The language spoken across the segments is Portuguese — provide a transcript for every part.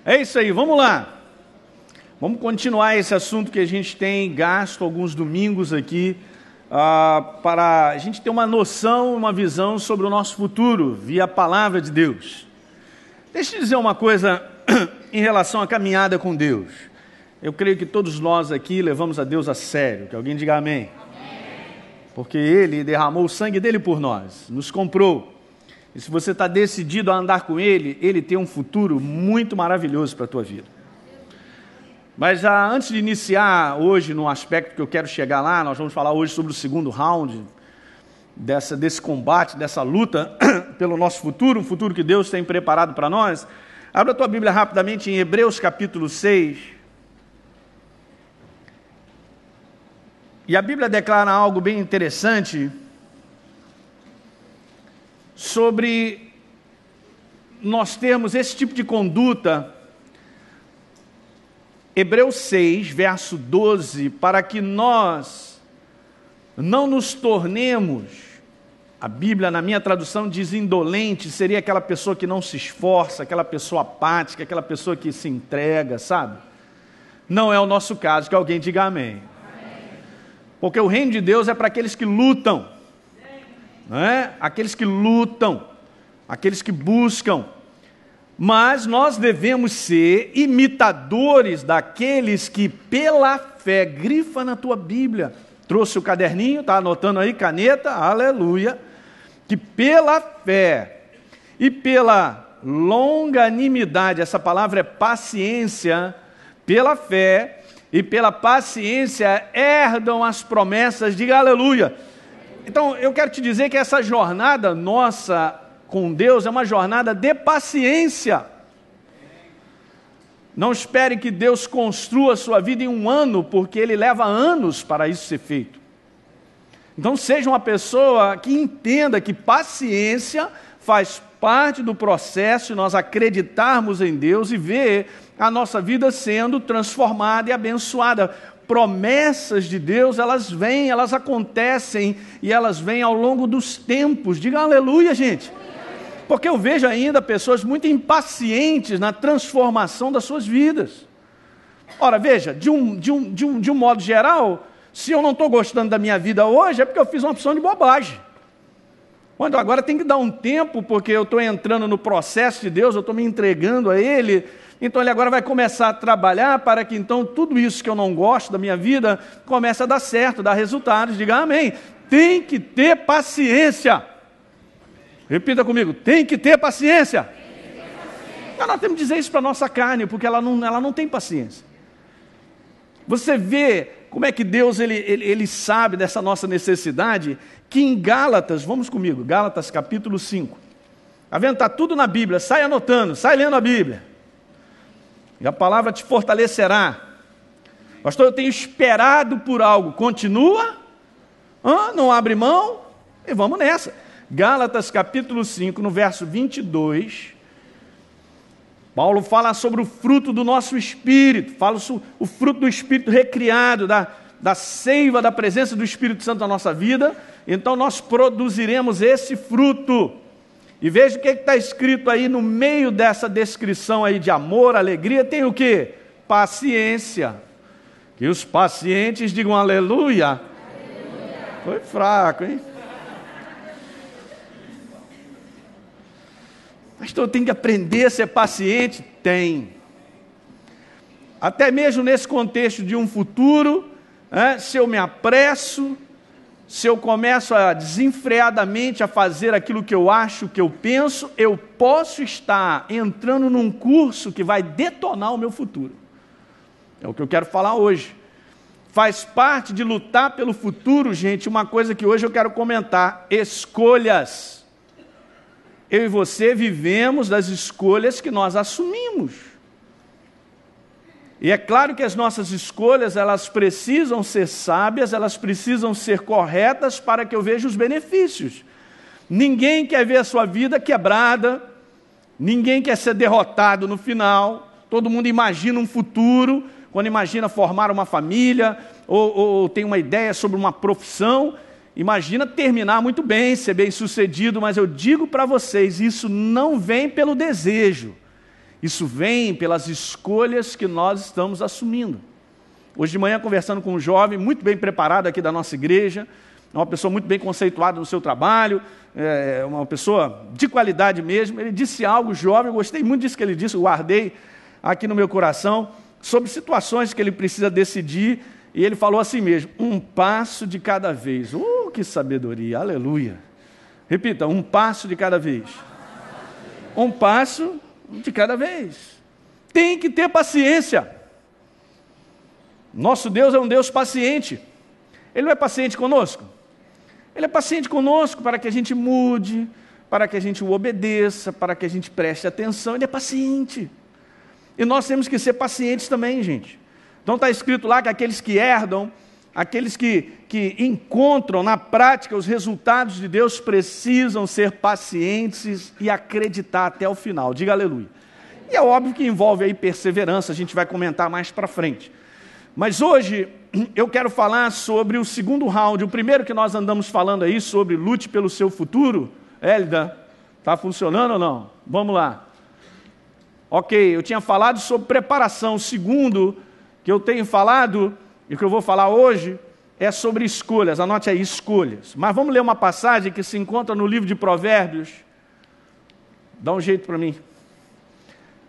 É isso aí, vamos lá. Vamos continuar esse assunto que a gente tem gasto alguns domingos aqui, para a gente ter uma noção, uma visão sobre o nosso futuro, via a palavra de Deus. Deixa eu dizer uma coisa em relação à caminhada com Deus. Eu creio que todos nós aqui levamos a Deus a sério, que alguém diga amém. Porque Ele derramou o sangue dEle por nós, nos comprou. E se você está decidido a andar com Ele, Ele tem um futuro muito maravilhoso para a tua vida. Mas antes de iniciar hoje no aspecto que eu quero chegar lá, nós vamos falar hoje sobre o segundo round desse combate, dessa luta pelo nosso futuro, um futuro que Deus tem preparado para nós. Abra a tua Bíblia rapidamente em Hebreus capítulo 6. E a Bíblia declara algo bem interessante sobre nós termos esse tipo de conduta. Hebreus 6, verso 12, para que nós não nos tornemos, a Bíblia na minha tradução diz indolente, seria aquela pessoa que não se esforça, aquela pessoa apática, aquela pessoa que se entrega, sabe? Não é o nosso caso, que alguém diga amém. Porque o reino de Deus é para aqueles que lutam, não é? Aqueles que lutam, aqueles que buscam. Mas nós devemos ser imitadores daqueles que pela fé, grifa na tua Bíblia, trouxe o caderninho, está anotando aí, caneta, aleluia, que pela fé e pela longanimidade, essa palavra é paciência, pela fé e pela paciência herdam as promessas, diga aleluia. Então eu quero te dizer que essa jornada nossa com Deus é uma jornada de paciência. Não espere que Deus construa a sua vida em um ano, porque Ele leva anos para isso ser feito. Então seja uma pessoa que entenda que paciência faz parte do processo de nós acreditarmos em Deus e ver a nossa vida sendo transformada e abençoada. Promessas de Deus, elas vêm, elas acontecem e elas vêm ao longo dos tempos. Diga aleluia, gente. Porque eu vejo ainda pessoas muito impacientes na transformação das suas vidas. Ora, veja, de um modo geral, se eu não estou gostando da minha vida hoje, é porque eu fiz uma opção de bobagem. Quando agora tem que dar um tempo, porque eu estou entrando no processo de Deus, eu estou me entregando a Ele, então Ele agora vai começar a trabalhar para que então tudo isso que eu não gosto da minha vida comece a dar certo, dar resultados. Diga amém. Tem que ter paciência. Repita comigo, tem que ter paciência. Nós temos que dizer isso para a nossa carne, porque ela não tem paciência. Você vê como é que Deus ele sabe dessa nossa necessidade, que em Gálatas, vamos comigo, Gálatas capítulo 5. Está vendo? Está tudo na Bíblia, sai anotando, sai lendo a Bíblia. E a palavra te fortalecerá. Pastor, eu tenho esperado por algo, continua, não abre mão, e vamos nessa. Gálatas capítulo 5, no verso 22, Paulo fala sobre o fruto do nosso espírito, fala sobre o fruto do espírito recriado, da seiva da presença do Espírito Santo na nossa vida. Então nós produziremos esse fruto. E veja o que está escrito aí no meio dessa descrição aí de amor, alegria, tem o quê? Paciência. Que os pacientes digam aleluia. Aleluia. Foi fraco, hein? Pastor, eu tenho que aprender a ser paciente? Tem. Até mesmo nesse contexto de um futuro, se eu me apresso, se eu começo a desenfreadamente a fazer aquilo que eu acho, que eu penso, eu posso estar entrando num curso que vai detonar o meu futuro. É o que eu quero falar hoje. Faz parte de lutar pelo futuro, gente, uma coisa que hoje eu quero comentar: escolhas. Eu e você vivemos das escolhas que nós assumimos. E é claro que as nossas escolhas, elas precisam ser sábias, elas precisam ser corretas para que eu veja os benefícios. Ninguém quer ver a sua vida quebrada, ninguém quer ser derrotado no final. Todo mundo imagina um futuro, quando imagina formar uma família, ou tem uma ideia sobre uma profissão, imagina terminar muito bem, ser bem sucedido, mas eu digo para vocês, isso não vem pelo desejo, Isso vem pelas escolhas que nós estamos assumindo. Hoje de manhã, conversando com um jovem muito bem preparado aqui da nossa igreja, uma pessoa muito bem conceituada no seu trabalho, uma pessoa de qualidade mesmo, ele disse algo jovem, eu gostei muito disso que ele disse, eu guardei aqui no meu coração, sobre situações que ele precisa decidir, e ele falou assim mesmo, um passo de cada vez. Que sabedoria, aleluia. Repita, um passo de cada vez. Um passo de cada vez. Tem que ter paciência. Nosso Deus é um Deus paciente. Ele não é paciente conosco? Ele é paciente conosco para que a gente mude, para que a gente o obedeça, para que a gente preste atenção. Ele é paciente. E nós temos que ser pacientes também, gente. Então está escrito lá que aqueles que herdam, aqueles que encontram na prática os resultados de Deus precisam ser pacientes e acreditar até o final. Diga aleluia. E é óbvio que envolve aí perseverança, a gente vai comentar mais para frente. Mas hoje eu quero falar sobre o segundo round. O primeiro que nós andamos falando aí sobre lute pelo seu futuro. Hélida, está funcionando ou não? Vamos lá. Ok, eu tinha falado sobre preparação. O segundo que eu tenho falado e que eu vou falar hoje é sobre escolhas. Anote aí, escolhas. Mas vamos ler uma passagem que se encontra no livro de Provérbios. Dá um jeito para mim.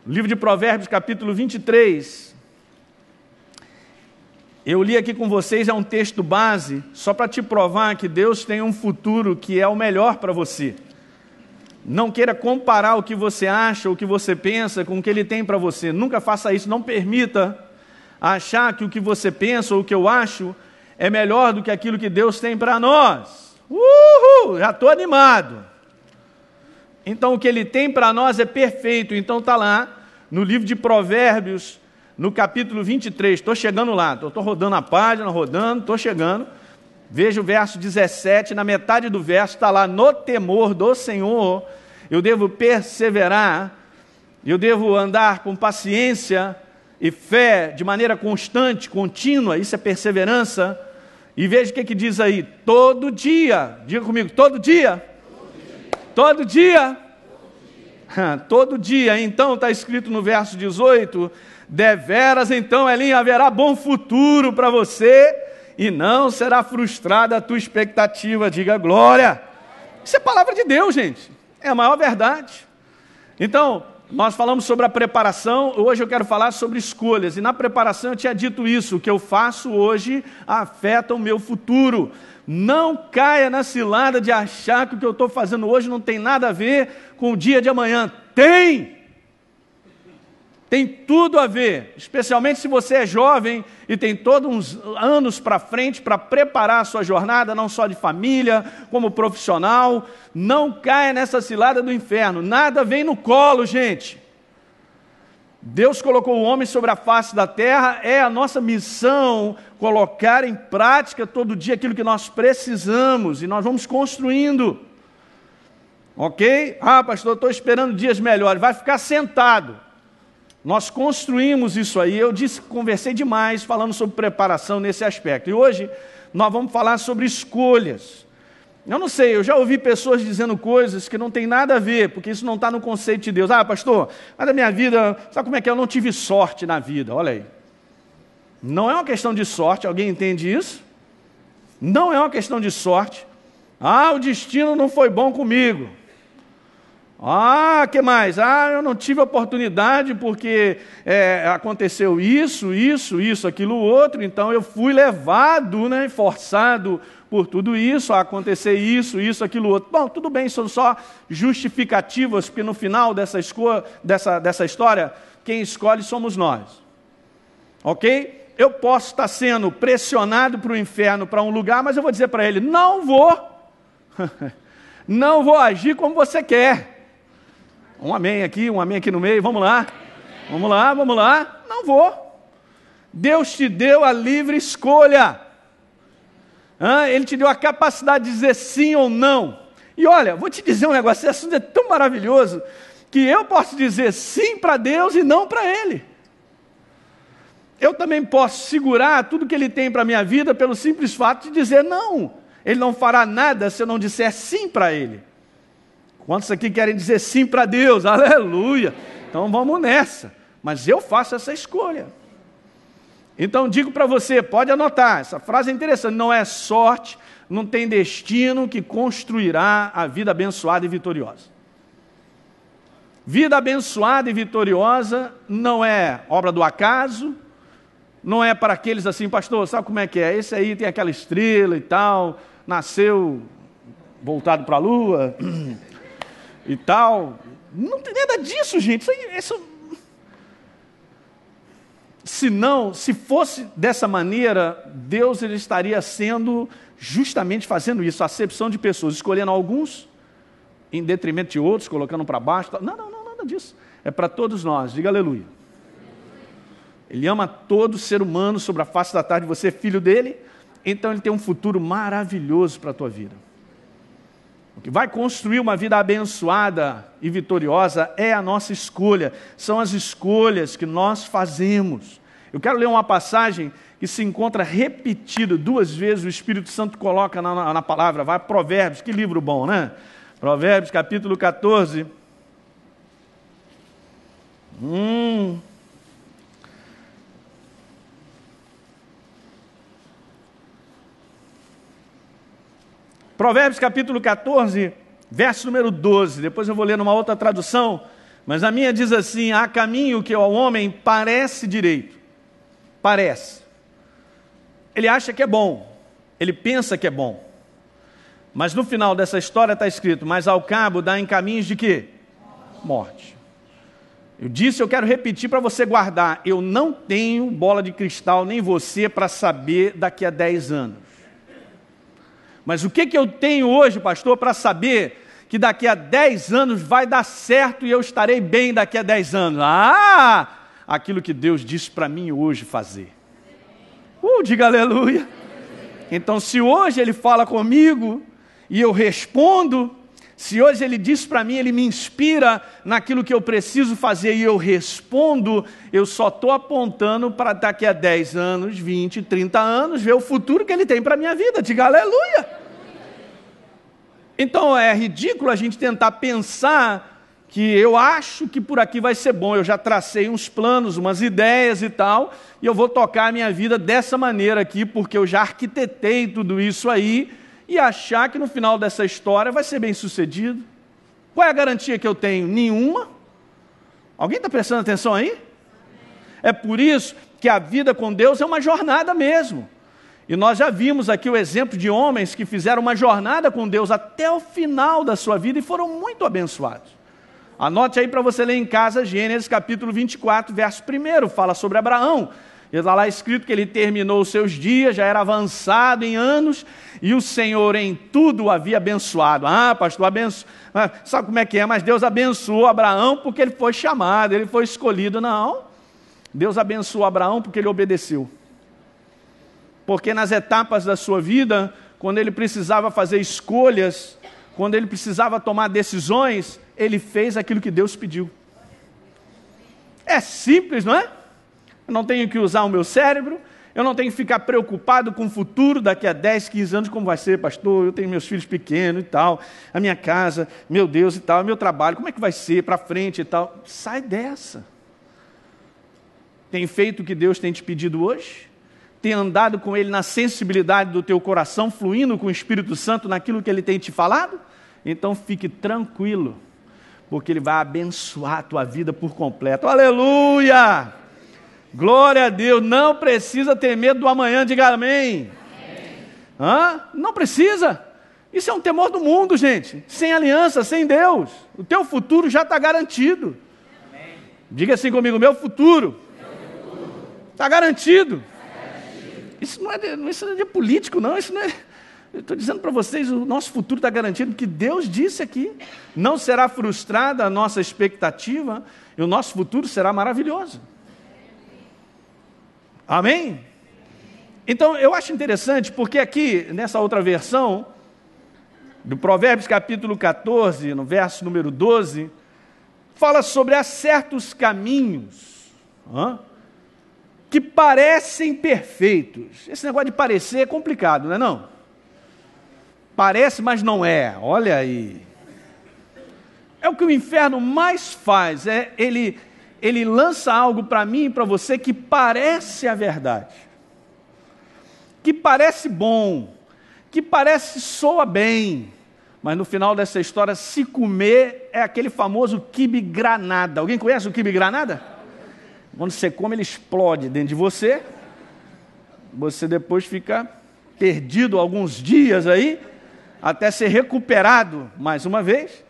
O livro de Provérbios, capítulo 23. Eu li aqui com vocês, é um texto base, só para te provar que Deus tem um futuro que é o melhor para você. Não queira comparar o que você acha, o que você pensa com o que Ele tem para você. Nunca faça isso, não permita achar que o que você pensa ou o que eu acho é melhor do que aquilo que Deus tem para nós. Uhul! Já estou animado. Então o que Ele tem para nós é perfeito. Então está lá no livro de Provérbios, no capítulo 23, estou chegando lá, estou rodando a página, estou chegando, veja o verso 17, na metade do verso está lá, no temor do Senhor, eu devo perseverar, eu devo andar com paciência e fé, de maneira constante, contínua, isso é perseverança, e veja o que diz aí, todo dia, diga comigo, todo dia, todo dia, todo dia, então está escrito no verso 18, deveras então, Elinho, haverá bom futuro para você e não será frustrada a tua expectativa, diga glória. Isso é palavra de Deus, gente, é a maior verdade. Então, nós falamos sobre a preparação, hoje eu quero falar sobre escolhas, e na preparação eu tinha dito isso, o que eu faço hoje afeta o meu futuro. Não caia na cilada de achar que o que eu estou fazendo hoje não tem nada a ver com o dia de amanhã. Tem tudo a ver, especialmente se você é jovem e tem todos uns anos para frente para preparar a sua jornada, não só de família, como profissional. Não caia nessa cilada do inferno, nada vem no colo, gente. Deus colocou o homem sobre a face da terra, é a nossa missão colocar em prática todo dia aquilo que nós precisamos, e nós vamos construindo. Ok? Pastor, estou esperando dias melhores, vai ficar sentado. Nós construímos isso aí, conversei demais falando sobre preparação nesse aspecto. E hoje nós vamos falar sobre escolhas. Eu não sei, eu já ouvi pessoas dizendo coisas que não tem nada a ver, porque isso não está no conceito de Deus. Pastor, mas a minha vida, sabe como é que é? Eu não tive sorte na vida, olha aí. Não é uma questão de sorte, alguém entende isso? Não é uma questão de sorte. O destino não foi bom comigo. Que mais? Eu não tive oportunidade porque aconteceu isso, aquilo, outro, então eu fui levado, forçado por tudo isso, a acontecer isso, aquilo, outro. Bom, tudo bem, são só justificativas, porque no final dessa história, quem escolhe somos nós. Ok? Eu posso estar sendo pressionado para o inferno, para um lugar, mas eu vou dizer para ele, não vou agir como você quer. Um amém aqui no meio, vamos lá. Não vou. Deus te deu a livre escolha. Ele te deu a capacidade de dizer sim ou não. E olha, vou te dizer um negócio, esse assunto é tão maravilhoso, que eu posso dizer sim para Deus e não para Ele. Eu também posso segurar tudo que Ele tem para a minha vida pelo simples fato de dizer não. Ele não fará nada se eu não disser sim para Ele. Quantos aqui querem dizer sim para Deus? Aleluia! Então vamos nessa. Mas eu faço essa escolha. Então digo para você, pode anotar, essa frase é interessante, não é sorte, não tem destino que construirá a vida abençoada e vitoriosa. Vida abençoada e vitoriosa não é obra do acaso, não é para aqueles assim, pastor, sabe como é que é? Esse aí tem aquela estrela e tal, nasceu voltado para a lua e tal. Não tem nada disso, gente. Se fosse dessa maneira, Deus ele estaria sendo justamente fazendo isso, acepção de pessoas, escolhendo alguns em detrimento de outros, colocando para baixo. Não, nada disso. É para todos nós, diga aleluia. Ele ama todo ser humano sobre a face da terra, você é filho dele, então ele tem um futuro maravilhoso para a tua vida. O que vai construir uma vida abençoada e vitoriosa é a nossa escolha, são as escolhas que nós fazemos. Eu quero ler uma passagem que se encontra repetida 2 vezes, o Espírito Santo coloca na palavra, vai Provérbios, que livro bom, né? Provérbios, capítulo 14. Provérbios capítulo 14, verso número 12, depois eu vou ler numa outra tradução, mas a minha diz assim: há caminho que ao homem parece direito, parece, ele acha que é bom, ele pensa que é bom, mas no final dessa história está escrito, mas ao cabo dá em caminhos de quê? Morte. Eu quero repetir para você guardar, eu não tenho bola de cristal, nem você, para saber daqui a 10 anos. Mas o que eu tenho hoje, pastor, para saber que daqui a 10 anos vai dar certo e eu estarei bem daqui a 10 anos? Aquilo que Deus disse para mim hoje fazer. Diga aleluia. Então, se hoje Ele fala comigo e eu respondo, se hoje Ele diz para mim, Ele me inspira naquilo que eu preciso fazer e eu respondo, eu só estou apontando para daqui a 10 anos, 20, 30 anos, ver o futuro que Ele tem para a minha vida. Diga aleluia. Então é ridículo a gente tentar pensar que eu acho que por aqui vai ser bom, eu já tracei uns planos, umas ideias e tal, e eu vou tocar a minha vida dessa maneira aqui, porque eu já arquitetei tudo isso aí, e achar que no final dessa história vai ser bem sucedido. Qual é a garantia que eu tenho? Nenhuma. Alguém está prestando atenção aí? É por isso que a vida com Deus é uma jornada mesmo. E nós já vimos aqui o exemplo de homens que fizeram uma jornada com Deus até o final da sua vida e foram muito abençoados. Anote aí para você ler em casa, Gênesis capítulo 24, verso 1, fala sobre Abraão. Está lá escrito que ele terminou os seus dias, já era avançado em anos, e o Senhor em tudo o havia abençoado. Pastor, sabe como é que é? Mas Deus abençoou Abraão porque ele foi chamado, ele foi escolhido. Não, Deus abençoou Abraão porque ele obedeceu. Porque nas etapas da sua vida, quando ele precisava fazer escolhas, quando ele precisava tomar decisões, ele fez aquilo que Deus pediu. É simples, não é? Eu não tenho que usar o meu cérebro, eu não tenho que ficar preocupado com o futuro daqui a 10, 15 anos, como vai ser, pastor, eu tenho meus filhos pequenos e tal, a minha casa, meu Deus e tal, meu trabalho, como é que vai ser para frente e tal? Sai dessa. Tem feito o que Deus tem te pedido hoje? Tem andado com Ele na sensibilidade do teu coração, fluindo com o Espírito Santo naquilo que Ele tem te falado? Então fique tranquilo, porque Ele vai abençoar a tua vida por completo. Aleluia! Glória a Deus, não precisa ter medo do amanhã, diga amém. Não precisa. Isso é um temor do mundo, gente. Sem aliança, sem Deus. O teu futuro já está garantido. Amém. Diga assim comigo, meu futuro está garantido. Isso não é de político, não. Isso não é. Eu estou dizendo para vocês, o nosso futuro está garantido, porque Deus disse aqui. Não será frustrada a nossa expectativa, e o nosso futuro será maravilhoso. Amém? Então, eu acho interessante, porque aqui, nessa outra versão, do Provérbios capítulo 14, no verso número 12, fala sobre há certos caminhos que parecem perfeitos. Esse negócio de parecer é complicado, não é não? Parece, mas não é. Olha aí. É o que o inferno mais faz, ele lança algo para mim e para você que parece a verdade, que parece bom, que parece soa bem, mas no final dessa história, se comer, é aquele famoso quibe granada. Alguém conhece o quibe granada? Quando você come, ele explode dentro de você, você depois fica perdido alguns dias aí, até ser recuperado mais uma vez.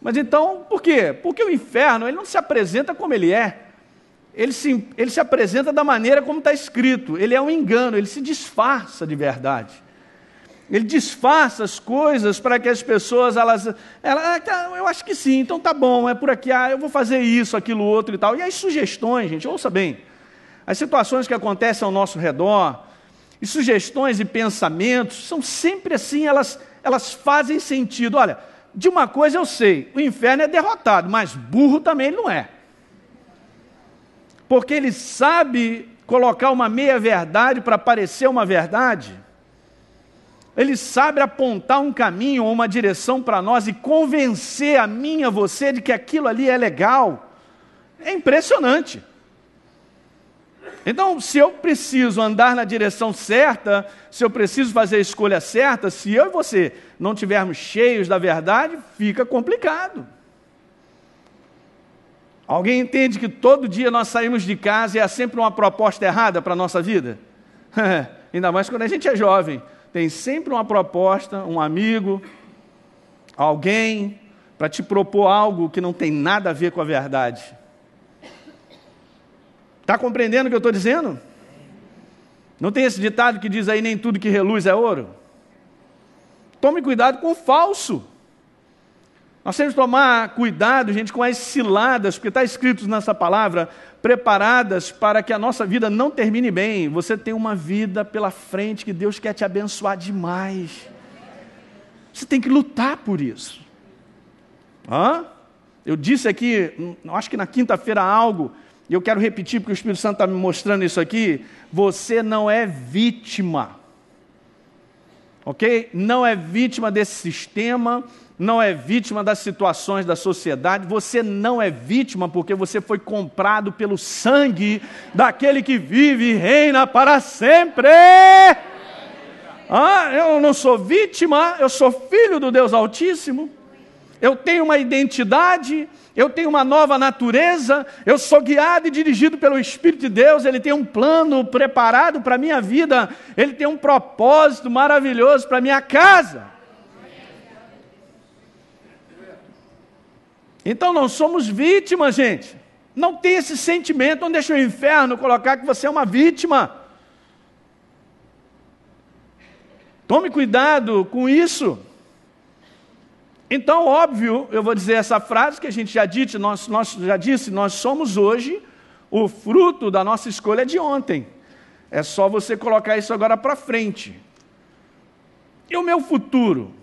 Mas então, por quê? Porque o inferno, ele não se apresenta como ele é. Ele se apresenta da maneira como está escrito. Ele é um engano, ele se disfarça de verdade. Ele disfarça as coisas para que as pessoas, eu acho que sim, então tá bom, é por aqui, eu vou fazer isso, aquilo, outro e tal. E as sugestões, gente, ouça bem, as situações que acontecem ao nosso redor, e sugestões e pensamentos, são sempre assim, elas fazem sentido. Olha, de uma coisa eu sei, o inferno é derrotado, mas burro também ele não é. Porque ele sabe colocar uma meia-verdade para parecer uma verdade. Ele sabe apontar um caminho ou uma direção para nós e convencer a mim e a você de que aquilo ali é legal. É impressionante. Então, se eu preciso andar na direção certa, se eu preciso fazer a escolha certa, se eu e você não estivermos cheios da verdade, fica complicado. Alguém entende que todo dia nós saímos de casa e há sempre uma proposta errada para a nossa vida? Ainda mais quando a gente é jovem. Tem sempre uma proposta, um amigo, alguém, para te propor algo que não tem nada a ver com a verdade. Está compreendendo o que eu estou dizendo? Não tem esse ditado que diz aí, nem tudo que reluz é ouro? Tome cuidado com o falso. Nós temos que tomar cuidado, gente, com as ciladas, porque está escrito nessa palavra, preparadas para que a nossa vida não termine bem. Você tem uma vida pela frente que Deus quer te abençoar demais. Você tem que lutar por isso. Eu disse aqui, acho que na quinta-feira algo, e eu quero repetir porque o Espírito Santo está me mostrando isso aqui. Você não é vítima. Ok? Não é vítima desse sistema, não é vítima das situações da sociedade, você não é vítima porque você foi comprado pelo sangue daquele que vive e reina para sempre. Eu não sou vítima, eu sou filho do Deus Altíssimo, eu tenho uma identidade, eu tenho uma nova natureza, eu sou guiado e dirigido pelo Espírito de Deus, Ele tem um plano preparado para a minha vida, Ele tem um propósito maravilhoso para a minha casa. Então não somos vítimas, gente. Não tem esse sentimento, não deixa o inferno colocar que você é uma vítima. Tome cuidado com isso. Então, óbvio, eu vou dizer essa frase que a gente já disse, nós somos hoje o fruto da nossa escolha de ontem. É só você colocar isso agora para frente. E o meu futuro?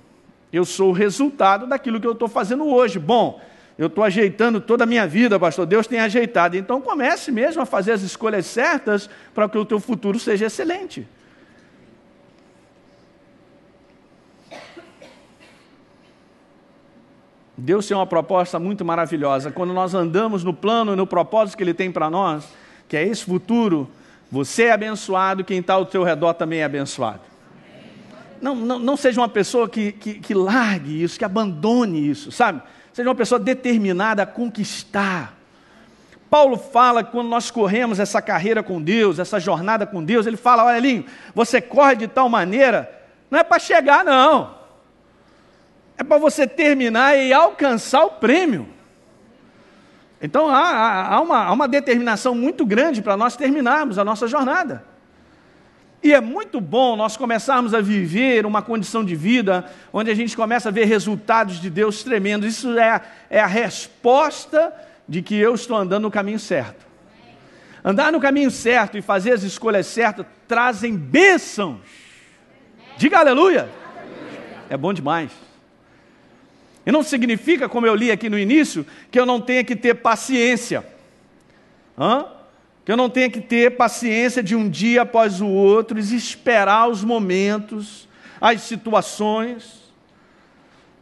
Eu sou o resultado daquilo que eu estou fazendo hoje. Bom, eu estou ajeitando toda a minha vida, pastor, Deus tem ajeitado. Então comece mesmo a fazer as escolhas certas para que o teu futuro seja excelente. Deus tem uma proposta muito maravilhosa. Quando nós andamos no plano e no propósito que Ele tem para nós, que é esse futuro, você é abençoado, quem está ao teu redor também é abençoado. Não seja uma pessoa que largue isso, que abandone isso, sabe? Seja uma pessoa determinada a conquistar. Paulo fala que quando nós corremos essa carreira com Deus, essa jornada com Deus, ele fala, olha, Elinho, você corre de tal maneira, não é para chegar não. É para você terminar e alcançar o prêmio. Então há uma determinação muito grande para nós terminarmos a nossa jornada. E é muito bom nós começarmos a viver uma condição de vida onde a gente começa a ver resultados de Deus tremendos. Isso é a resposta de que eu estou andando no caminho certo. Andar no caminho certo e fazer as escolhas certas trazem bênçãos. Diga aleluia. É bom demais. E não significa, como eu li aqui no início, que eu não tenha que ter paciência. Que eu não tenha que ter paciência de um dia após o outro, e esperar os momentos, as situações.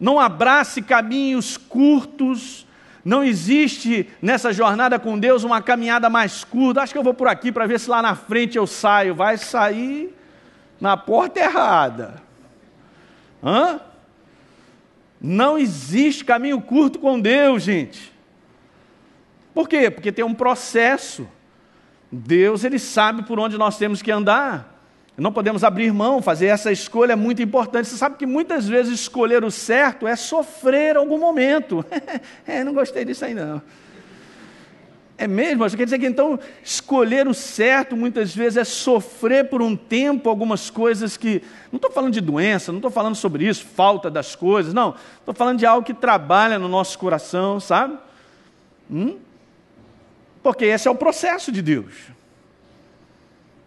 Não abrace caminhos curtos. Não existe nessa jornada com Deus uma caminhada mais curta. Acho que eu vou por aqui para ver se lá na frente eu saio. Vai sair na porta errada. Não existe caminho curto com Deus, gente. Por quê? Porque tem um processo. Deus, Ele sabe por onde nós temos que andar. Não podemos abrir mão, fazer essa escolha é muito importante. Você sabe que muitas vezes escolher o certo é sofrer algum momento. Não gostei disso aí não. É mesmo? Isso quer dizer que então escolher o certo muitas vezes é sofrer por um tempo algumas coisas que... Não estou falando de doença, não estou falando sobre isso, falta das coisas, não. Estou falando de algo que trabalha no nosso coração, sabe? Porque esse é o processo de Deus.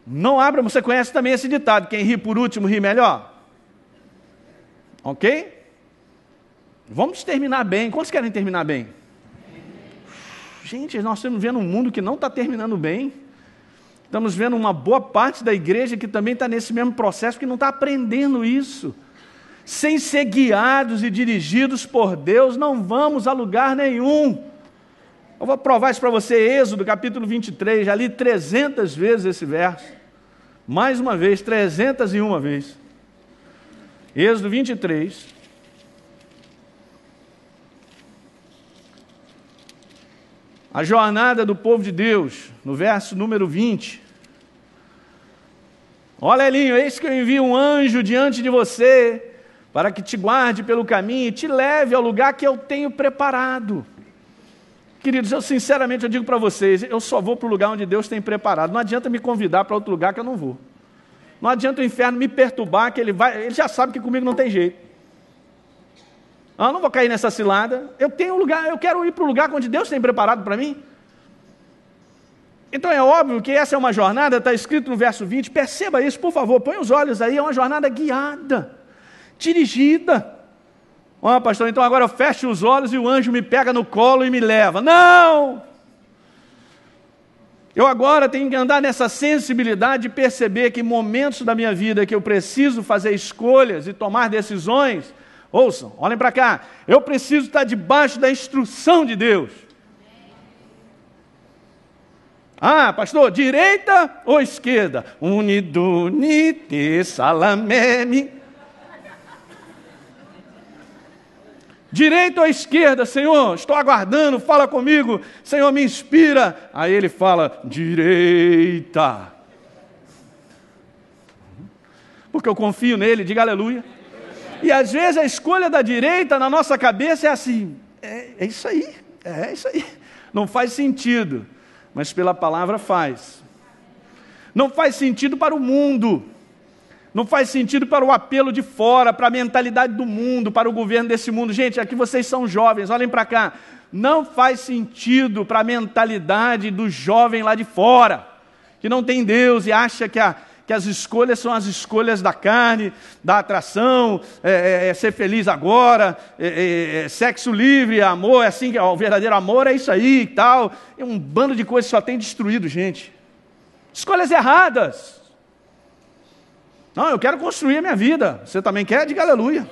Não abra, você conhece também esse ditado, quem ri por último ri melhor? Ok? Vamos terminar bem. Quantos querem terminar bem? Gente, nós estamos vendo um mundo que não está terminando bem. Estamos vendo uma boa parte da igreja que também está nesse mesmo processo, que não está aprendendo isso. Sem ser guiados e dirigidos por Deus, não vamos a lugar nenhum. Eu vou provar isso para você, Êxodo, capítulo 23, já li 300 vezes esse verso. Mais uma vez, 301 vezes. Êxodo 23. A jornada do povo de Deus, no verso número 20. Olha, Elinho, eis que eu envio um anjo diante de você, para que te guarde pelo caminho e te leve ao lugar que eu tenho preparado. Queridos, eu sinceramente digo para vocês, eu só vou para o lugar onde Deus tem preparado. Não adianta me convidar para outro lugar que eu não vou. Não adianta o inferno me perturbar, que ele já sabe que comigo não tem jeito. Eu não vou cair nessa cilada. Eu tenho um lugar, eu quero ir para o lugar onde Deus tem preparado para mim. Então é óbvio que essa é uma jornada, está escrito no verso 20, perceba isso, por favor, põe os olhos aí, é uma jornada guiada, dirigida. Pastor, então agora eu fecho os olhos e o anjo me pega no colo e me leva. Não! Eu agora tenho que andar nessa sensibilidade de perceber que em momentos da minha vida que eu preciso fazer escolhas e tomar decisões, ouçam, olhem para cá, eu preciso estar debaixo da instrução de Deus. Pastor, direita ou esquerda? Unidunite salameme. Direita ou esquerda, Senhor? Estou aguardando, fala comigo. Senhor, me inspira. Aí ele fala, direita. Porque eu confio nele, diga aleluia. E às vezes a escolha da direita na nossa cabeça é assim, é isso aí, é isso aí. Não faz sentido, mas pela palavra faz. Não faz sentido para o mundo. Não faz sentido para o apelo de fora, para a mentalidade do mundo, para o governo desse mundo. Gente, aqui vocês são jovens, olhem para cá. Não faz sentido para a mentalidade do jovem lá de fora, que não tem Deus e acha que as escolhas são as escolhas da carne, da atração, ser feliz agora, sexo livre, amor, é assim, o verdadeiro amor é isso aí e tal. É um bando de coisas que só tem destruído, gente. Escolhas erradas. Não, eu quero construir a minha vida. Você também quer? Diga aleluia.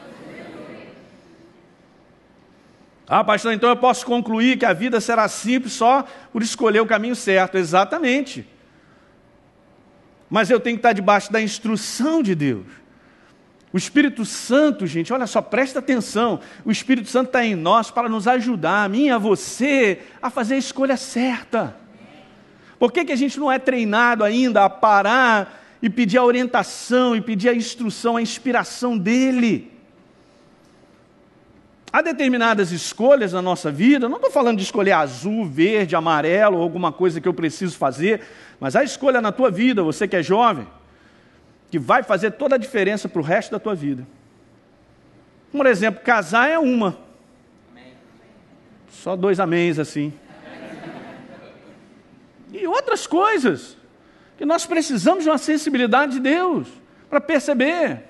Pastor, então eu posso concluir que a vida será simples só por escolher o caminho certo. Exatamente. Mas eu tenho que estar debaixo da instrução de Deus. O Espírito Santo, gente, olha só, presta atenção. O Espírito Santo está em nós para nos ajudar, a mim e a você, a fazer a escolha certa. Por que a gente não é treinado ainda a parar e pedir a orientação, e pedir a instrução, a inspiração dEle? Há determinadas escolhas na nossa vida, não estou falando de escolher azul, verde, amarelo, ou alguma coisa que eu preciso fazer, mas há escolha na tua vida, você que é jovem, que vai fazer toda a diferença para o resto da tua vida. Por exemplo, casar é uma. Só 2 améns assim. E outras coisas que nós precisamos de uma sensibilidade de Deus para perceber.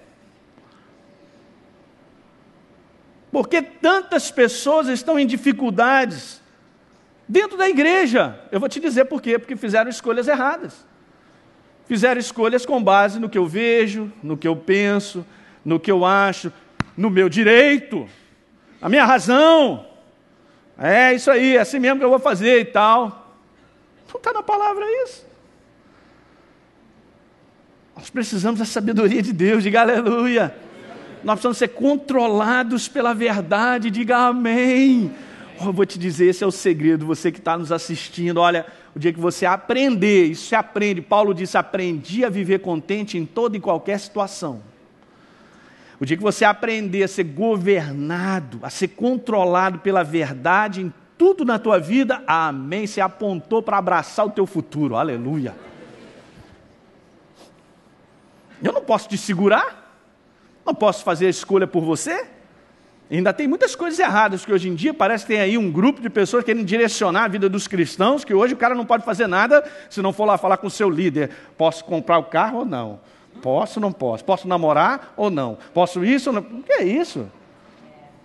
Porque tantas pessoas estão em dificuldades dentro da igreja. Eu vou te dizer por quê. Porque fizeram escolhas erradas. Fizeram escolhas com base no que eu vejo, no que eu penso, no que eu acho, no meu direito. a minha razão. É isso aí, é assim mesmo que eu vou fazer e tal. Não está na palavra isso. Nós precisamos da sabedoria de Deus, diga aleluia. Nós precisamos ser controlados pela verdade, diga amém. Eu vou te dizer, esse é o segredo, você que está nos assistindo, olha, o dia que você aprender, isso se aprende, Paulo disse, aprendi a viver contente em toda e qualquer situação. O dia que você aprender a ser governado, a ser controlado pela verdade em tudo na tua vida, amém, você apontou para abraçar o teu futuro, aleluia. Eu não posso te segurar, não posso fazer a escolha por você. Ainda tem muitas coisas erradas, que hoje em dia parece que tem aí um grupo de pessoas querendo direcionar a vida dos cristãos, que hoje o cara não pode fazer nada se não for lá falar com o seu líder. Posso comprar o carro ou não? Posso ou não posso? Posso namorar ou não? Posso isso ou não? O que é isso?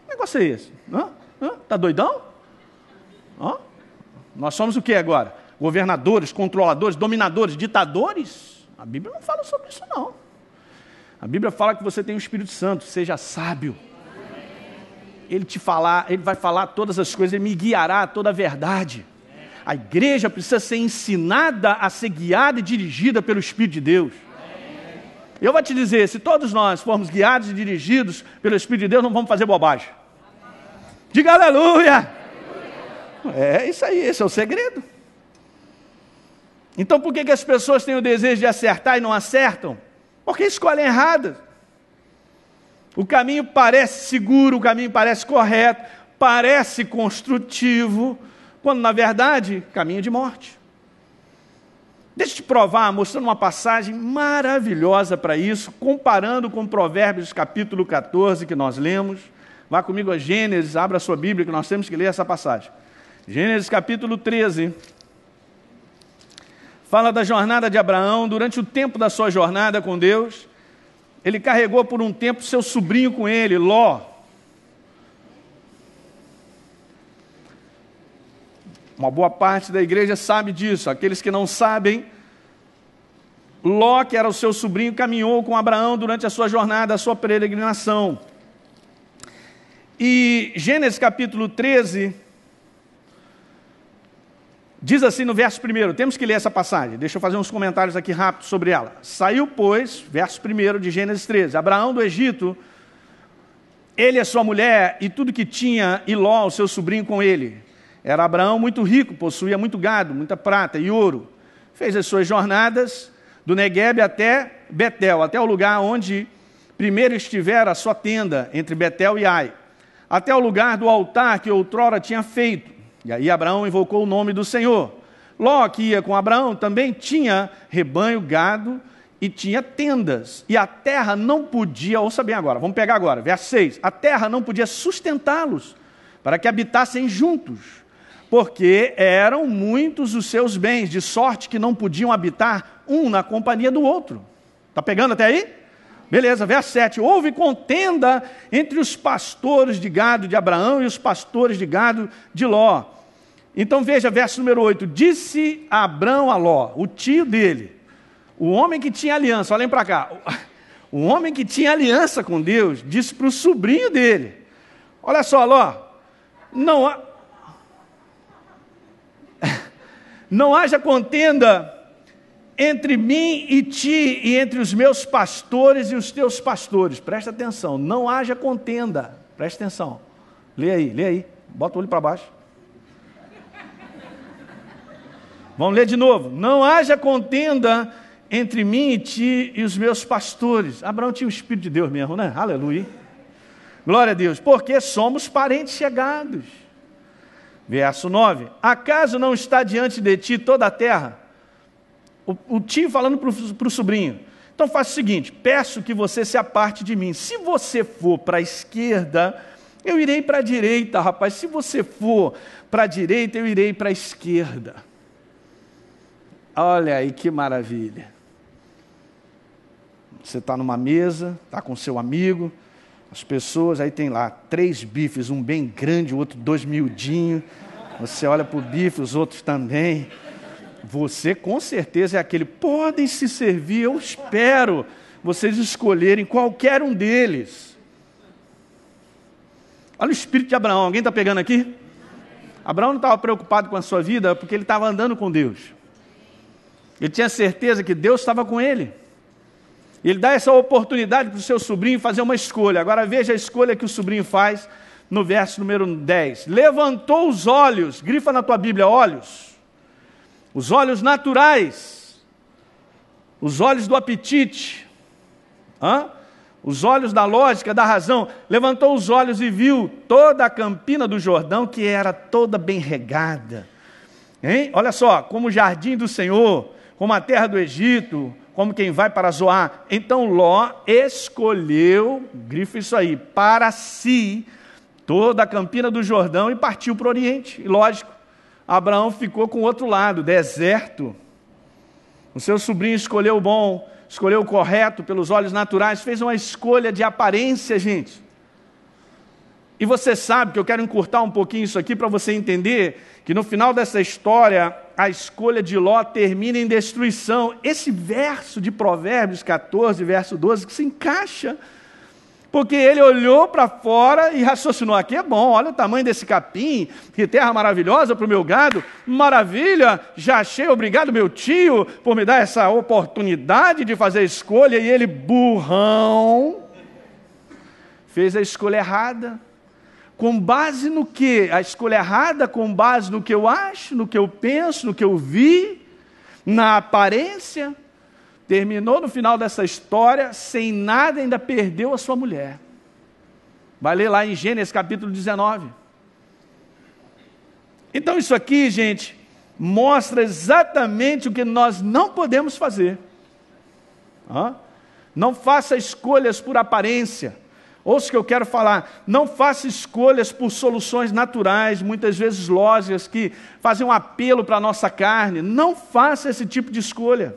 Que negócio é esse? Tá doidão? Nós somos o que agora? Governadores, controladores, dominadores, ditadores? A Bíblia não fala sobre isso não. A Bíblia fala que você tem o Espírito Santo, seja sábio. Ele vai falar todas as coisas, Ele me guiará a toda a verdade. A igreja precisa ser ensinada a ser guiada e dirigida pelo Espírito de Deus. Eu vou te dizer, se todos nós formos guiados e dirigidos pelo Espírito de Deus, não vamos fazer bobagem. Diga aleluia! É isso aí, esse é o segredo. Então por que as pessoas têm o desejo de acertar e não acertam? Porque escolhem erradas. O caminho parece seguro, o caminho parece correto, parece construtivo, quando na verdade, caminho de morte. Deixa eu te provar, mostrando uma passagem maravilhosa para isso, comparando com Provérbios capítulo 14 que nós lemos. Vá comigo a Gênesis, abra a sua Bíblia que nós temos que ler essa passagem. Gênesis capítulo 13. Fala da jornada de Abraão. Durante o tempo da sua jornada com Deus, ele carregou por um tempo seu sobrinho com ele, Ló. Uma boa parte da igreja sabe disso. Aqueles que não sabem, Ló, que era o seu sobrinho, caminhou com Abraão durante a sua jornada, a sua peregrinação. E Gênesis capítulo 13... diz assim no verso 1, temos que ler essa passagem, deixa eu fazer uns comentários aqui rápidos sobre ela. Saiu, pois, verso 1 de Gênesis 13, Abraão do Egito, ele e a sua mulher e tudo que tinha, e Ló, o seu sobrinho, com ele. Era Abraão muito rico, possuía muito gado, muita prata e ouro. Fez as suas jornadas do Neguebe até Betel, até o lugar onde primeiro estivera a sua tenda, entre Betel e Ai, até o lugar do altar que outrora tinha feito. E aí Abraão invocou o nome do Senhor. Ló, que ia com Abraão, também tinha rebanho, gado e tinha tendas. E a terra não podia, ouça bem agora, vamos pegar agora, verso 6. A terra não podia sustentá-los para que habitassem juntos, porque eram muitos os seus bens, de sorte que não podiam habitar um na companhia do outro. Está pegando até aí? Beleza, verso 7. Houve contenda entre os pastores de gado de Abraão e os pastores de gado de Ló. Então veja, verso número 8. Disse Abraão a Ló, o tio dele, o homem que tinha aliança, olhem para cá, o homem que tinha aliança com Deus, disse para o sobrinho dele, olha só, Ló, não haja contenda entre mim e ti, e entre os meus pastores e os teus pastores. Presta atenção, não haja contenda. Presta atenção. Lê aí. Bota o olho para baixo. Vamos ler de novo. Não haja contenda entre mim e ti e os meus pastores. Abraão tinha o Espírito de Deus mesmo, né? Aleluia. Glória a Deus. Porque somos parentes chegados. Verso 9. Acaso não está diante de ti toda a terra? O tio falando para o sobrinho. Então faça o seguinte, peço que você se aparte de mim. Se você for para a esquerda, eu irei para a direita, rapaz. Se você for para a direita, eu irei para a esquerda. Olha aí que maravilha. Você está numa mesa, está com seu amigo, as pessoas, aí tem lá 3 bifes, um bem grande, o outro 2 miudinhos. Você olha para o bife, os outros também. Você com certeza é aquele, podem se servir, eu espero vocês escolherem qualquer um deles. Olha o espírito de Abraão, alguém está pegando aqui? Abraão não estava preocupado com a sua vida porque ele estava andando com Deus. Ele tinha certeza que Deus estava com ele. Ele dá essa oportunidade para o seu sobrinho fazer uma escolha. Agora veja a escolha que o sobrinho faz no verso número 10. Levantou os olhos, grifa na tua Bíblia, olhos. Os olhos naturais. Os olhos do apetite. Os olhos da lógica, da razão. Levantou os olhos e viu toda a campina do Jordão, que era toda bem regada. Hein? Olha só, como o jardim do Senhor, como a terra do Egito, como quem vai para Zoar. Então Ló escolheu, grifa isso aí, para si, toda a campina do Jordão e partiu para o Oriente. E lógico, Abraão ficou com o outro lado, deserto. O seu sobrinho escolheu o bom, escolheu o correto pelos olhos naturais, fez uma escolha de aparência, gente. E você sabe que eu quero encurtar um pouquinho isso aqui para você entender que no final dessa história, a escolha de Ló termina em destruição. Esse verso de Provérbios 14, verso 12, que se encaixa, porque ele olhou para fora e raciocinou, aqui é bom, olha o tamanho desse capim, que terra maravilhosa para o meu gado, maravilha, já achei, obrigado meu tio, por me dar essa oportunidade de fazer a escolha, e ele, burrão, fez a escolha errada. Com base no quê? A escolha errada com base no que eu acho, no que eu penso, no que eu vi, na aparência. Terminou no final dessa história, sem nada, ainda perdeu a sua mulher. Vai ler lá em Gênesis capítulo 19. Então isso aqui, gente, mostra exatamente o que nós não podemos fazer. Não faça escolhas por aparência. Ouça o que eu quero falar, não faça escolhas por soluções naturais, muitas vezes lógicas, que fazem um apelo para a nossa carne. Não faça esse tipo de escolha.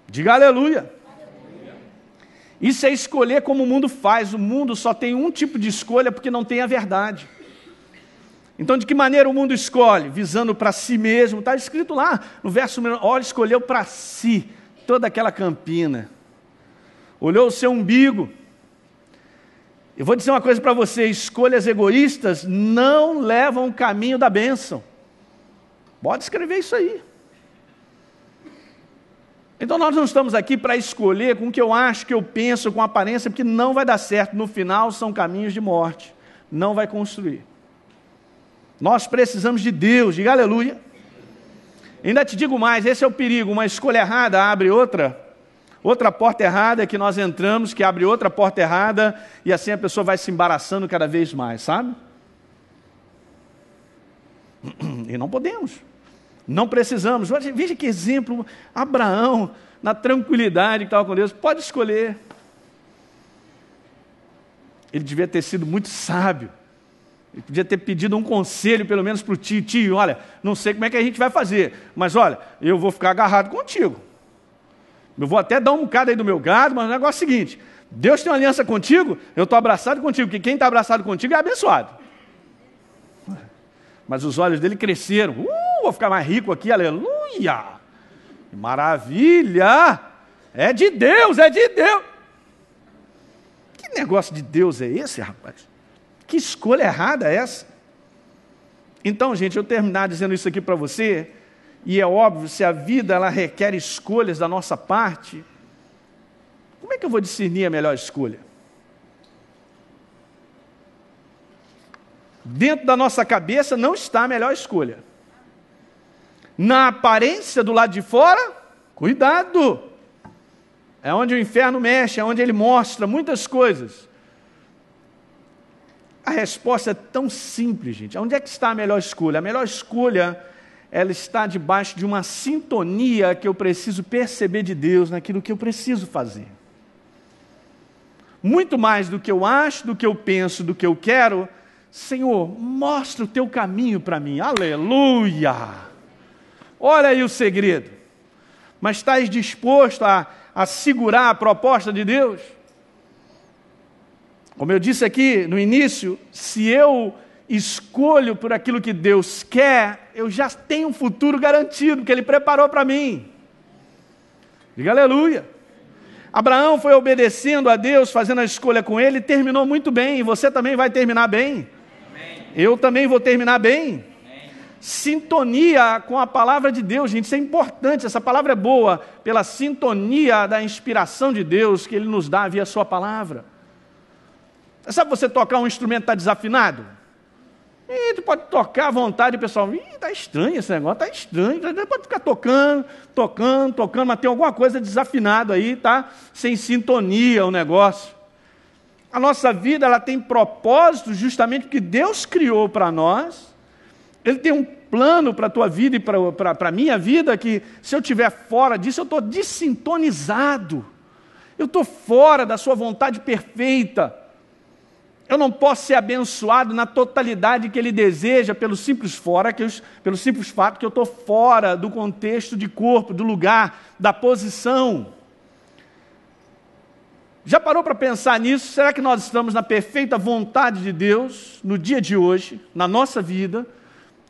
Diga aleluia. Isso é escolher como o mundo faz. O mundo só tem um tipo de escolha porque não tem a verdade. Então, de que maneira o mundo escolhe? Visando para si mesmo. Está escrito lá no verso, olha, escolheu para si toda aquela campina. Olhou o seu umbigo. Eu vou dizer uma coisa para você, escolhas egoístas não levam o caminho da bênção. Pode escrever isso aí. Então nós não estamos aqui para escolher com o que eu acho, que eu penso, com aparência, porque não vai dar certo. No final são caminhos de morte. Não vai construir. Nós precisamos de Deus, diga aleluia. Ainda te digo mais, esse é o perigo. Uma escolha errada abre outra porta errada que nós entramos, que abre outra porta errada, e assim a pessoa vai se embaraçando cada vez mais, sabe? E não podemos, não precisamos. Veja que exemplo, Abraão, na tranquilidade que estava com Deus, pode escolher. Ele devia ter sido muito sábio, ele podia ter pedido um conselho, pelo menos para o tio, olha, não sei como é que a gente vai fazer, mas olha, eu vou ficar agarrado contigo. Eu vou até dar um bocado aí do meu gado, mas o negócio é o seguinte, Deus tem uma aliança contigo, eu estou abraçado contigo, porque quem está abraçado contigo é abençoado. Mas os olhos dele cresceram, vou ficar mais rico aqui, aleluia, maravilha, é de Deus, é de Deus. Que negócio de Deus é esse, rapaz? Que escolha errada é essa? Então, gente, eu terminar dizendo isso aqui para você. E é óbvio, se a vida ela requer escolhas da nossa parte, como é que eu vou discernir a melhor escolha? Dentro da nossa cabeça não está a melhor escolha. Na aparência do lado de fora, cuidado. É onde o inferno mexe, é onde ele mostra muitas coisas. A resposta é tão simples, gente. Onde é que está a melhor escolha? A melhor escolha, ela está debaixo de uma sintonia que eu preciso perceber de Deus naquilo que eu preciso fazer. Muito mais do que eu acho, do que eu penso, do que eu quero, Senhor, mostra o teu caminho para mim. Aleluia! Olha aí o segredo. Mas estás disposto a segurar a proposta de Deus? Como eu disse aqui no início, se eu escolho por aquilo que Deus quer, eu já tenho um futuro garantido, que Ele preparou para mim. Diga aleluia. Abraão foi obedecendo a Deus, fazendo a escolha com ele, e terminou muito bem, e você também vai terminar bem. Amém. Eu também vou terminar bem. Amém. Sintonia com a palavra de Deus, gente, isso é importante, essa palavra é boa, pela sintonia da inspiração de Deus que Ele nos dá via sua palavra. Sabe você tocar um instrumento que está desafinado? E tu pode tocar à vontade, o pessoal, está estranho esse negócio, está estranho, pode ficar tocando, mas tem alguma coisa desafinado aí, tá? Sem sintonia o negócio. A nossa vida, ela tem propósito justamente porque Deus criou para nós. Ele tem um plano para a tua vida e para a minha vida, que se eu estiver fora disso, eu estou desintonizado. Eu estou fora da sua vontade perfeita. Eu não posso ser abençoado na totalidade que Ele deseja pelo simples fato que eu estou fora do contexto de corpo, do lugar, da posição. Já parou para pensar nisso? Será que nós estamos na perfeita vontade de Deus no dia de hoje, na nossa vida,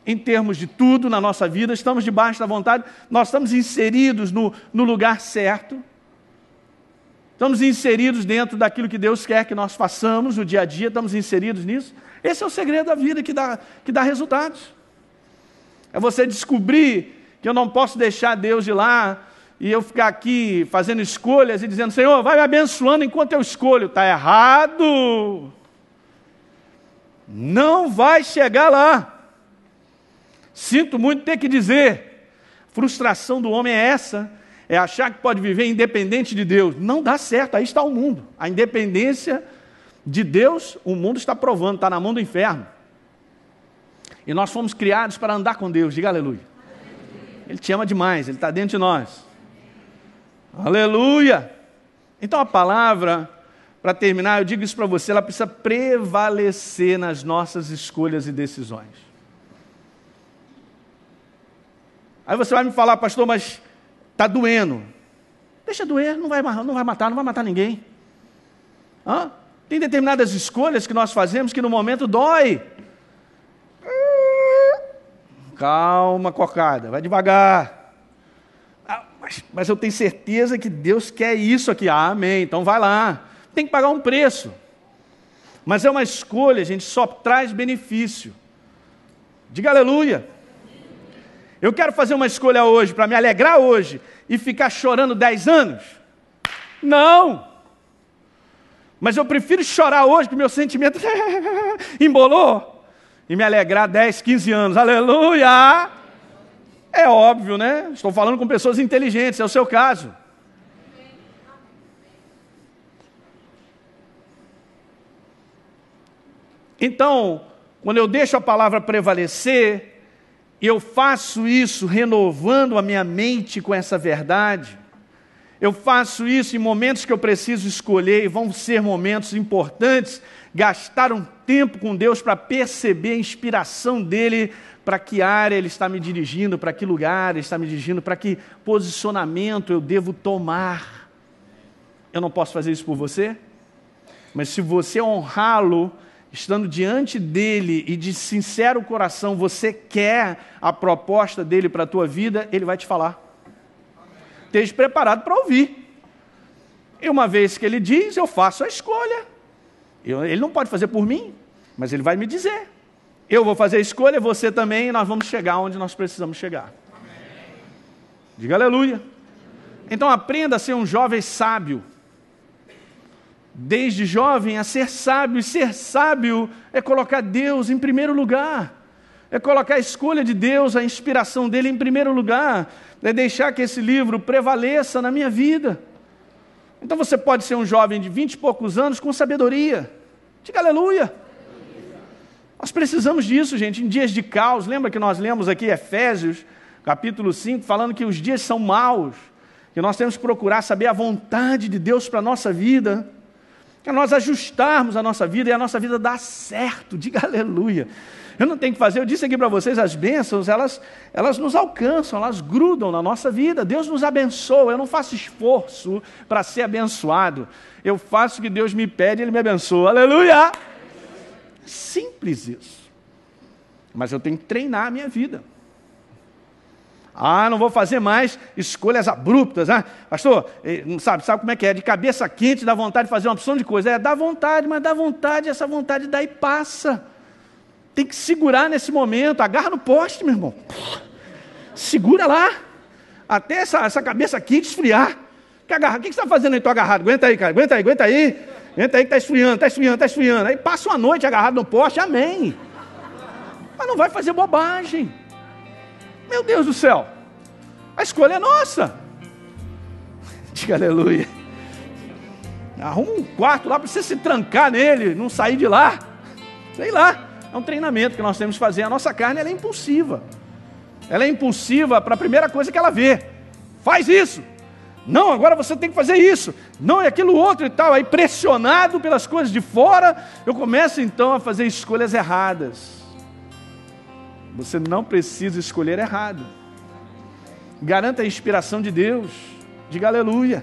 em termos de tudo na nossa vida? Estamos debaixo da vontade? Nós estamos inseridos no lugar certo? Estamos inseridos dentro daquilo que Deus quer que nós façamos no dia a dia, estamos inseridos nisso. Esse é o segredo da vida que dá resultados. É você descobrir que eu não posso deixar Deus ir lá e eu ficar aqui fazendo escolhas e dizendo, Senhor, vai me abençoando enquanto eu escolho. Está errado. Não vai chegar lá. Sinto muito ter que dizer. A frustração do homem é essa. É achar que pode viver independente de Deus. Não dá certo, aí está o mundo. A independência de Deus, o mundo está provando, está na mão do inferno. E nós fomos criados para andar com Deus, diga aleluia. Ele te ama demais, Ele está dentro de nós. Aleluia! Então a palavra, para terminar, eu digo isso para você, ela precisa prevalecer nas nossas escolhas e decisões. Aí você vai me falar, pastor, mas está doendo. Deixa doer, não vai matar ninguém. Tem determinadas escolhas que nós fazemos que no momento dói. Calma, cocada, vai devagar. Mas eu tenho certeza que Deus quer isso aqui. Amém, então vai lá. Tem que pagar um preço. Mas é uma escolha, gente, só traz benefício. Diga aleluia. Eu quero fazer uma escolha hoje, para me alegrar hoje, e ficar chorando 10 anos? Não! Mas eu prefiro chorar hoje, porque meu sentimento embolou, e me alegrar 10, 15 anos. Aleluia! É óbvio, né? Estou falando com pessoas inteligentes, é o seu caso. Então, quando eu deixo a palavra prevalecer, e eu faço isso renovando a minha mente com essa verdade, eu faço isso em momentos que eu preciso escolher, e vão ser momentos importantes, gastar um tempo com Deus para perceber a inspiração dEle, para que área Ele está me dirigindo, para que lugar Ele está me dirigindo, para que posicionamento eu devo tomar. Eu não posso fazer isso por você, mas se você honrá-lo, estando diante dele e de sincero coração, você quer a proposta dele para a tua vida, ele vai te falar. Esteja preparado para ouvir. E uma vez que ele diz, eu faço a escolha. Ele não pode fazer por mim, mas ele vai me dizer. Eu vou fazer a escolha, você também, e nós vamos chegar onde nós precisamos chegar. Diga aleluia. Então aprenda a ser um jovem sábio. Desde jovem a ser sábio, e ser sábio é colocar Deus em primeiro lugar, é colocar a escolha de Deus, a inspiração dele em primeiro lugar, é deixar que esse livro prevaleça na minha vida. Então você pode ser um jovem de 20 e poucos anos com sabedoria, diga aleluia. Nós precisamos disso, gente, em dias de caos. Lembra que nós lemos aqui Efésios, capítulo 5, falando que os dias são maus, que nós temos que procurar saber a vontade de Deus para a nossa vida, que nós ajustarmos a nossa vida e a nossa vida dá certo, diga aleluia. Eu não tenho que fazer, eu disse aqui para vocês, as bênçãos, elas nos alcançam, elas grudam na nossa vida, Deus nos abençoa, eu não faço esforço para ser abençoado, eu faço o que Deus me pede e Ele me abençoa, aleluia. Simples isso, mas eu tenho que treinar a minha vida. Não vou fazer mais escolhas abruptas. Pastor, sabe como é que é? De cabeça quente, dá vontade de fazer uma opção de coisa. Dá vontade, mas dá vontade, essa vontade daí passa. Tem que segurar nesse momento, agarra no poste, meu irmão. Segura lá, até essa cabeça quente esfriar. O que você está fazendo aí? Estou agarrado, aguenta aí, cara, aguenta aí que está esfriando. Aí passa uma noite agarrado no poste, amém. Mas não vai fazer bobagem. Meu Deus do céu, a escolha é nossa. Diga aleluia. Arruma um quarto lá para você se trancar nele, não sair de lá. Sei lá, é um treinamento que nós temos que fazer. A nossa carne ela é impulsiva. Ela é impulsiva para a primeira coisa que ela vê. Faz isso. Não, agora você tem que fazer isso. Não, é aquilo outro e tal. Aí pressionado pelas coisas de fora, eu começo então a fazer escolhas erradas. Você não precisa escolher errado. Garanta a inspiração de Deus. Diga aleluia.